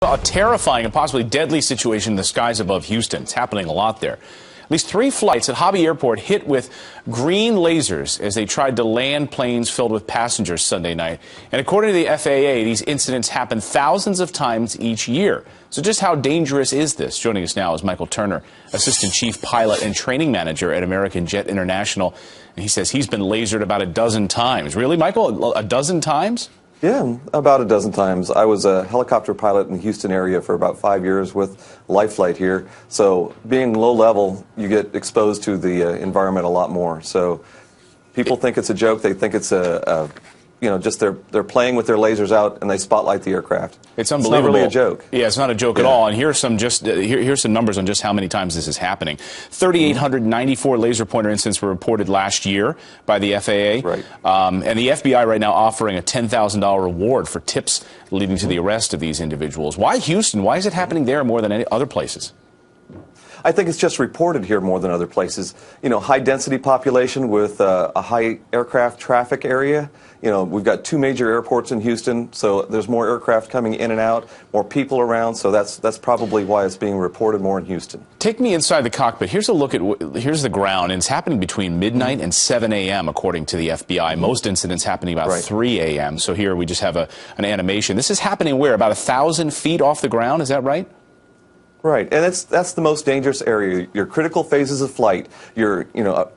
A terrifying and possibly deadly situation in the skies above Houston. It's happening a lot there. At least 3 flights at Hobby Airport hit with green lasers as they tried to land planes filled with passengers Sunday night. And according to the FAA, these incidents happen thousands of times each year. So just how dangerous is this? Joining us now is Michael Turner, Assistant Chief Pilot and Training Manager at American Jet International. And he says he's been lasered about a dozen times. Really, Michael? A dozen times? Yeah, about a dozen times. I was a helicopter pilot in the Houston area for about 5 years with Life Flight here. So being low level, you get exposed to the environment a lot more. So people think it's a joke. They think it's just they're playing with their lasers out and they spotlight the aircraft. It's unbelievable. It's not really a joke. Yeah, it's not a joke at all. And here's some here's some numbers on just how many times this is happening. 3,894 laser pointer incidents were reported last year by the FAA. Right. And the FBI right now offering a $10,000 reward for tips leading to the arrest of these individuals. Why Houston? Why is it happening there more than any other places? I think it's just reported here more than other places. You know, high density population with a high aircraft traffic area. You know, we've got 2 major airports in Houston, so there's more aircraft coming in and out, more people around, so that's probably why it's being reported more in Houston. Take me inside the cockpit. Here's a look at here's the ground, and it's happening between midnight and 7 a.m. according to the FBI. Most incidents happening about 3 a.m. So here we just have an animation. This is happening where? About 1,000 feet off the ground, is that right? Right, and that's the most dangerous area. Your critical phases of flight. You're,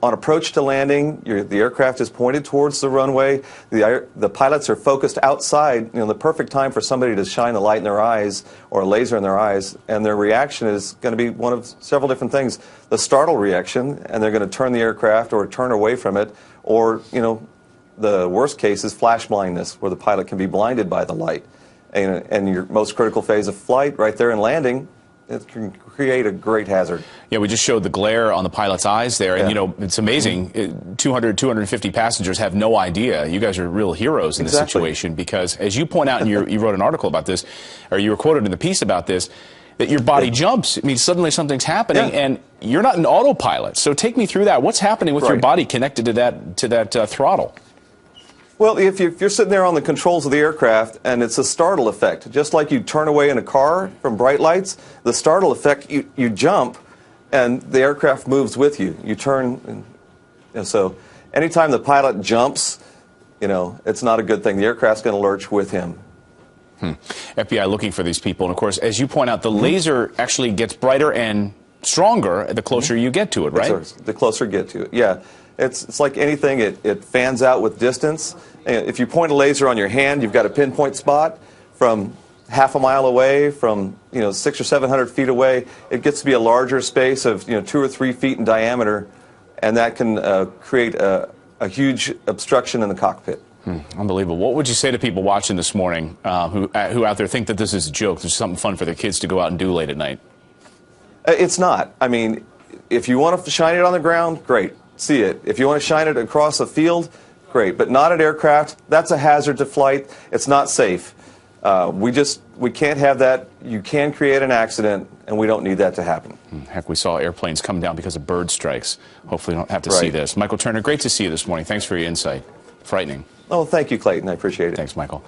on approach to landing. The aircraft is pointed towards the runway. The pilots are focused outside. The perfect time for somebody to shine a light in their eyes or a laser in their eyes, and their reaction is going to be one of several different things. The startle reaction, and they're going to turn the aircraft or turn away from it, or the worst case is flash blindness, where the pilot can be blinded by the light. And your most critical phase of flight, right there in landing. It can create a great hazard. Yeah, we just showed the glare on the pilot's eyes there, and it's amazing. 250 passengers have no idea. You guys are real heroes in this situation because, as you point out, and you wrote an article about this, or you were quoted in the piece about this, that your body jumps. It means suddenly something's happening, and you're not an autopilot. So take me through that. What's happening with your body connected to that throttle? Well, if you're sitting there on the controls of the aircraft and it's a startle effect, just like you turn away in a car from bright lights, the startle effect, you jump and the aircraft moves with you. You turn, and so anytime the pilot jumps, it's not a good thing. The aircraft's going to lurch with him. FBI looking for these people. And, of course, as you point out, the laser actually gets brighter and stronger the closer you get to it, right? The closer you get to it, yeah. It's like anything, it fans out with distance. If you point a laser on your hand, you've got a pinpoint spot from half a mile away, from 600 or 700 feet away. It gets to be a larger space of 2 or 3 feet in diameter, and that can create a huge obstruction in the cockpit. Unbelievable. What would you say to people watching this morning who out there think that this is a joke? There's something fun for their kids to go out and do late at night. It's not. I mean, if you want to shine it on the ground, great. See it. If you want to shine it across a field, great. But not at aircraft. That's a hazard to flight. It's not safe. We can't have that. You can create an accident, and we don't need that to happen. Heck, we saw airplanes come down because of bird strikes. Hopefully we don't have to see this. Michael Turner, great to see you this morning. Thanks for your insight. Frightening. Oh, thank you, Clayton. I appreciate it. Thanks, Michael.